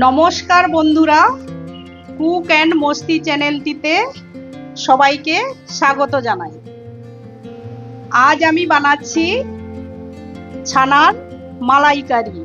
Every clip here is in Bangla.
নমস্কার বন্ধুরা, কুক অ্যান্ড মস্তি চ্যানেলটিতে সবাইকে স্বাগত জানাই। আজ আমি বানাচ্ছি ছানার মালাইকারি।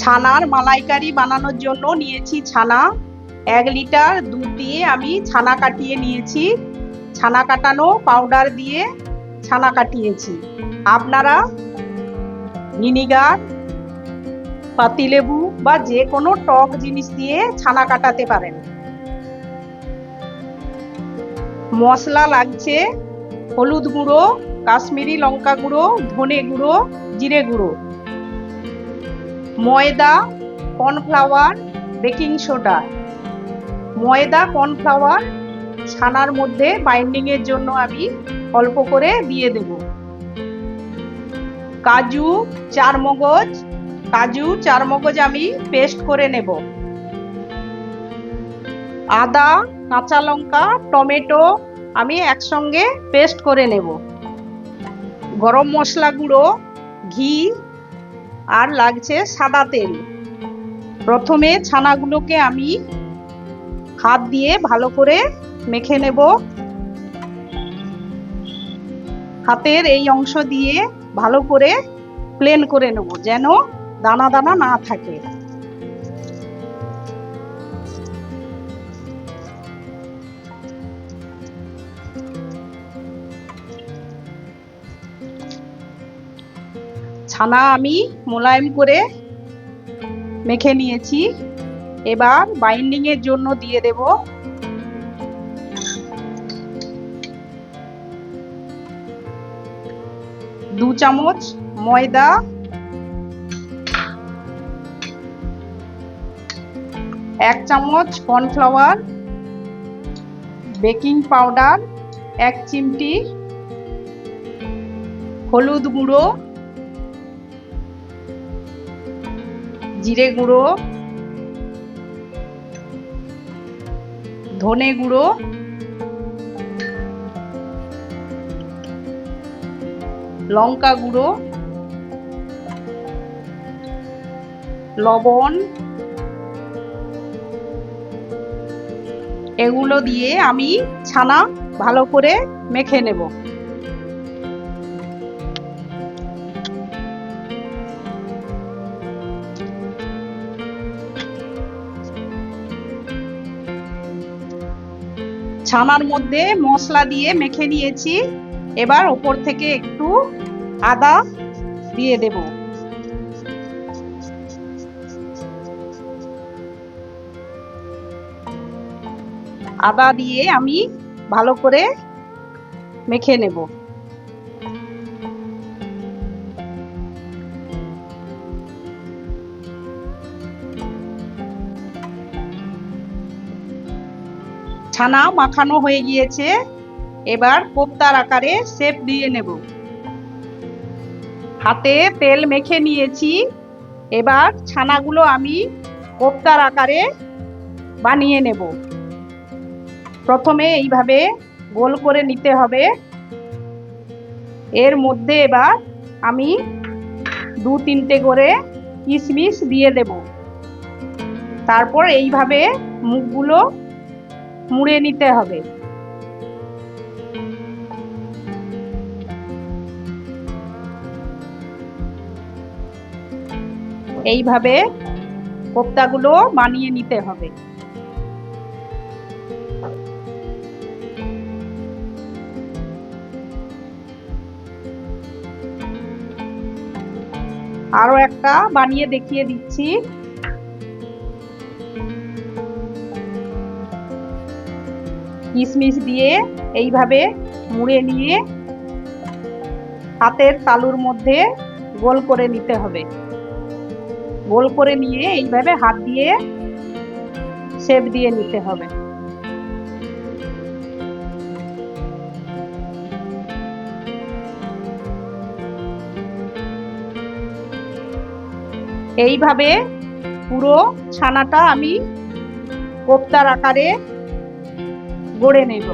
ছানার মালাইকারি বানানোর জন্য নিয়েছি ছানা। 1 লিটার দুধ দিয়ে আমি ছানা কাটিয়ে নিয়েছি। ছানা কাটানো পাউডার দিয়ে ছানা কাটিয়েছি। আপনারা ভিনিগার, পাতিলেবু বা যে কোনো টক জিনিস দিয়ে ছানা কাটাতে পারেন। মশলা লাগছে হলুদ গুঁড়ো, কাশ্মীরি লঙ্কা গুঁড়ো, ধনে গুঁড়ো, জিরে গুঁড়ো, ময়দা, কর্নফ্লাওয়ার, বেকিং সোডা। ময়দা, কর্নফ্লাওয়ার ছানার মধ্যে বাইন্ডিং এর জন্য আমি অল্প করে দিয়ে দেব। কাজু, চারমগজ আমি পেস্ট করে নেব। আদা, কাঁচা লঙ্কা, টমেটো আমি একসঙ্গে পেস্ট করে নেব। গরম মশলা গুঁড়ো, ঘি আর লাগছে সাদা তেল। প্রথমে ছানাগুলোকে আমি হাত দিয়ে ভালো করে মেখে নেব। হাতের এই অংশ দিয়ে ভালো করে প্লেন করে নেব, যেন দানা দানা না থাকে। ছানা আমি মোলায়েম করে মেখে নিয়েছি। এবার বাইন্ডিং এর জন্য দিয়ে দেব 2 চামচ ময়দা, 1 চামচ কর্নফ্লাওয়ার, বেকিং পাউডার 1 চিমটি, হলুদ গুঁড়ো, জিরে গুঁড়ো, ধনে গুঁড়ো, লঙ্কা গুঁড়ো, লবণ, এগুলো দিয়ে আমি ছানা ভালো করে মেখে নেব। ছানার মধ্যে মশলা দিয়ে মেখে নিয়েছি। এবার ওপর থেকে একটু আদা দিয়ে দেব। আদা দিয়ে আমি ভালো করে মেখে নেব। ছানা মাখানো হয়ে গিয়েছে। এবার কোপ্তার আকারে শেপ দিয়ে নেব। হাতে তেল মেখে নিয়েছি। এবার ছানাগুলো আমি কোপ্তার আকারে বানিয়ে নেব। প্রথমে এইভাবে গোল করে নিতে হবে। এর মধ্যে এবার আমি 2-3টে করে কিশমিশ দিয়ে দেব। তারপর এইভাবে মুখগুলো মুড়ে নিতে হবে। এইভাবে কোপ্তাগুলো বানিয়ে নিতে হবে। আরো একটা বানিয়ে দেখিয়ে দিচ্ছি। কিশমিশ দিয়ে এইভাবে মুড়ে নিয়ে হাতের তালুর মধ্যে গোল করে নিতে হবে। গোল করে নিয়ে এইভাবে হাত দিয়ে শেপ দিয়ে নিতে হবে। এইভাবে পুরো ছানাটা আমি কোপ্তার আকারে গড়ে নেব।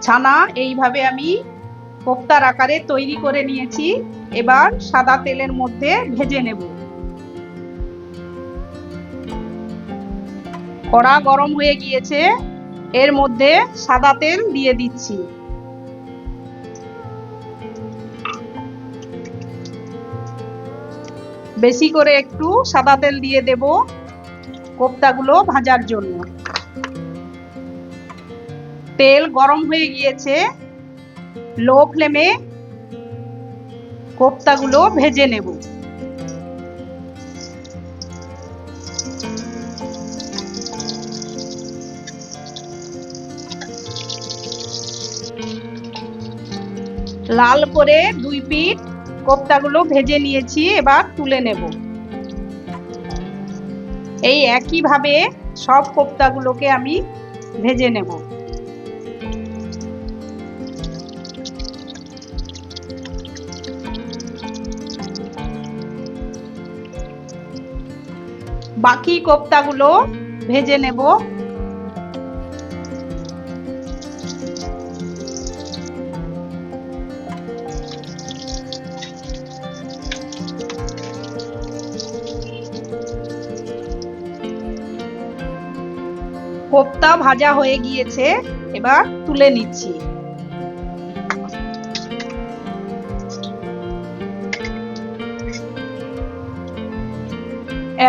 ছানা এইভাবে আমি কোপ্তার আকারে তৈরি করে নিয়েছি। এবার সাদা তেলের মধ্যে ভেজে নেব। কড়া গরম হয়ে গিয়েছে, এর মধ্যে সাদা তেল দিয়ে দিচ্ছি। বেশি করে একটু সাদা তেল দিয়ে দেব কোপ্তাগুলো ভাজার জন্য। তেল গরম হয়ে গিয়েছে, লো ফ্লেমে কোপ্তাগুলো ভেজে নেব। লাল করে 2 পিঠ কোপ্তাগুলো ভেজে নিয়েছি, এবার তুলে নেব। এই একইভাবে সব কোপ্তাগুলোকে আমি ভেজে নেব। বাকি কোপ্তাগুলো ভেজে নেব। কোপ্তা ভাজা হয়ে গিয়েছে, এবার তুলে নিচ্ছি।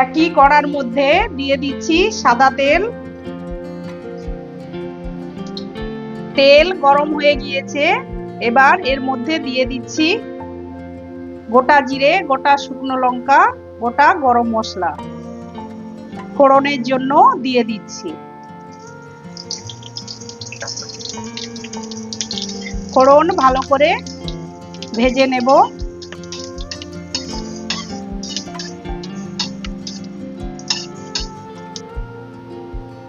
একই কড়ার মধ্যে দিয়ে দিচ্ছি সাদা তেল। তেল গরম হয়ে গিয়েছে, এবার এর মধ্যে দিয়ে দিচ্ছি গোটা জিরে, গোটা শুকনো লঙ্কা, গোটা গরম মশলা। ফোড়নের জন্য দিয়ে দিচ্ছি। ফোড়ন ভালো করে ভেজে নেব।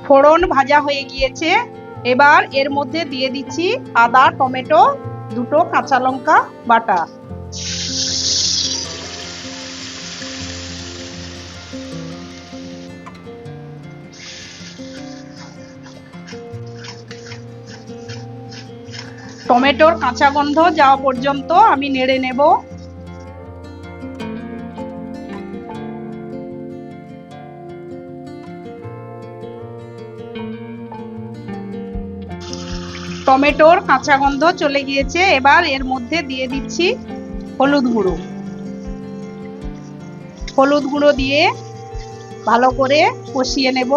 ফোড়ন ভাজা হয়ে গিয়েছে, এবার এর মধ্যে দিয়ে দিচ্ছি আদা, টমেটো, 2টো কাঁচা লঙ্কা বাটা। টমেটোর কাঁচা গন্ধ যাওয়া পর্যন্ত আমি নেড়ে নেব। টমেটোর কাঁচা গন্ধ চলে গিয়েছে, এবার এর মধ্যে দিয়ে দিচ্ছি হলুদ গুঁড়ো। হলুদ গুঁড়ো দিয়ে ভালো করে কষিয়ে নেব।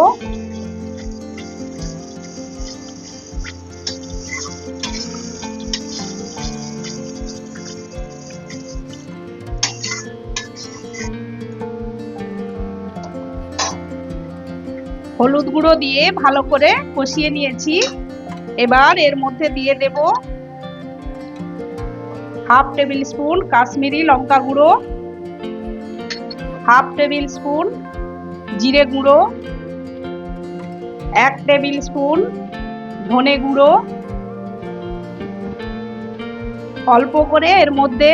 হলুদ গুঁড়ো দিয়ে ভালো করে কষিয়ে নিয়েছি, এবার এর মধ্যে দিয়ে দেব হাফ টেবিল স্পুন কাশ্মীরি লঙ্কা গুঁড়ো, হাফ টেবিল স্পুন জিরে গুঁড়ো, 1 টেবিল স্পুন ধনে গুঁড়ো। অল্প করে এর মধ্যে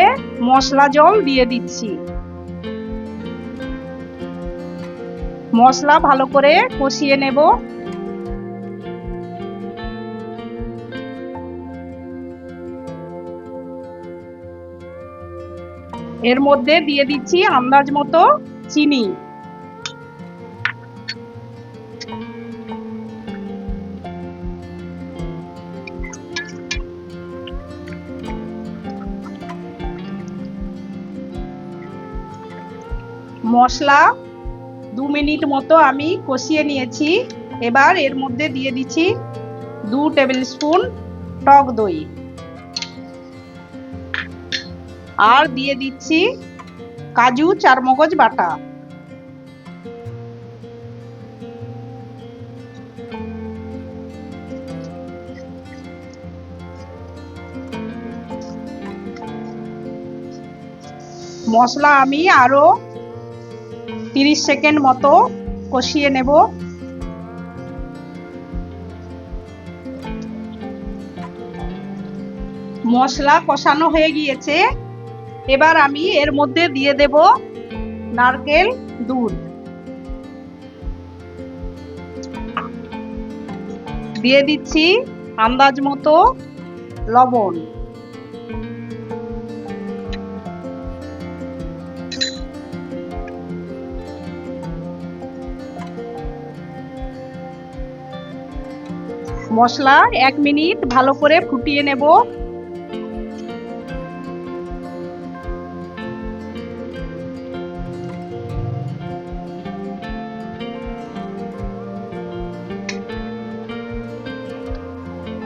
মশলা জল দিয়ে দিচ্ছি। মশলা ভালো করে কষিয়ে নেব। এর মধ্যে দিয়ে দিচ্ছি আন্দাজ মতো চিনি। মশলা 2 মিনিট মতো আমি কষিয়ে নিয়েছি, এবার এর মধ্যে দিয়ে দিচ্ছি 2 টেবিল স্পুন টক দই, আর দিয়ে দিচ্ছি কাজু, চারমগজ বাটা। মশলা আমি আরো 30 সেকেন্ড মতো কষিয়ে নেব। মশলা কষানো হয়ে গিয়েছে। এবার আমি এর মধ্যে দিয়ে দেব নারকেল দুধ, দিয়ে দিচ্ছি আন্দাজ মতো লবণ, মশলা 1 মিনিট ভালো করে ফুটিয়ে নেব।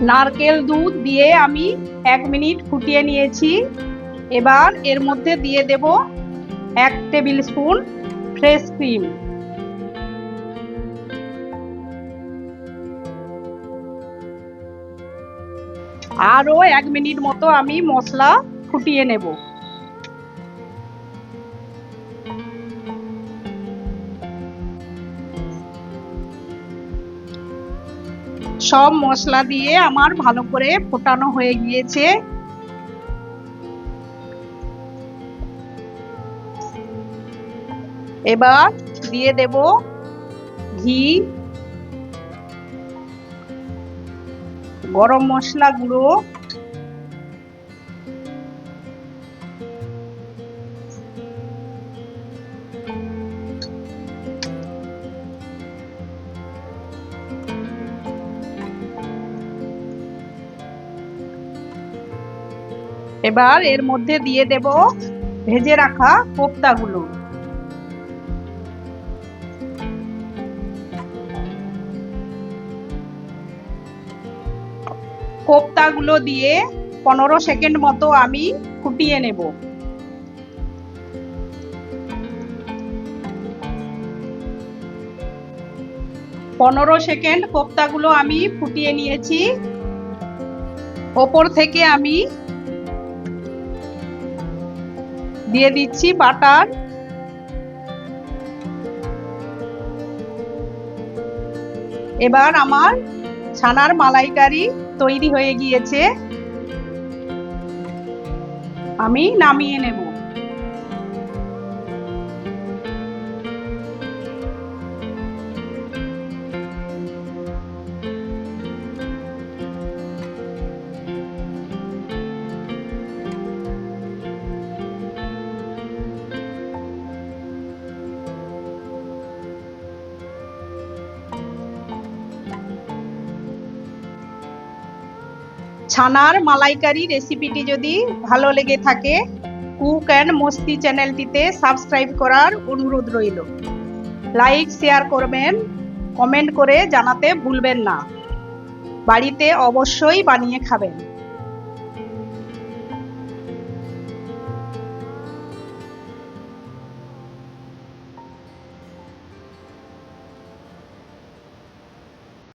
নারকেল দুধ দিয়ে আমি 1 মিনিট ফুটিয়ে নিয়েছি। এবার এর মধ্যে দিয়ে দেব 1 টেবিল স্পুন ফ্রেশ ক্রিম। আরো 1 মিনিট মতো আমি মশলা ফুটিয়ে নেব। সব মশলা দিয়ে আমার ভালো করে ফোটানো হয়ে গিয়েছে। এবার দিয়ে দেব ঘি, গরম মশলা গুঁড়ো, এবার এর মধ্যে দিয়ে দেব ভেজে রাখা কোপ্তাগুলো। কোপ্তাগুলো দিয়ে 15 সেকেন্ড মতো আমি ফুটিয়ে নেব। পনেরো সেকেন্ড কোপ্তাগুলো আমি ফুটিয়ে নিয়েছি। ওপর থেকে আমি দিয়ে দিচ্ছি বাটার। এবার আমার ছানার মালাইকারি তৈরি হয়ে গিয়েছে, আমি নামিয়ে নেব। ছানার মালাইকারি রেসিপিটি যদি ভালো লেগে থাকে, কুক অ্যান্ড মস্তি চ্যানেলটিতে সাবস্ক্রাইব করার অনুরোধ রইল। লাইক শেয়ার করবেন, কমেন্ট করে জানাতে ভুলবেন না। বাড়িতে অবশ্যই বানিয়ে খাবেন।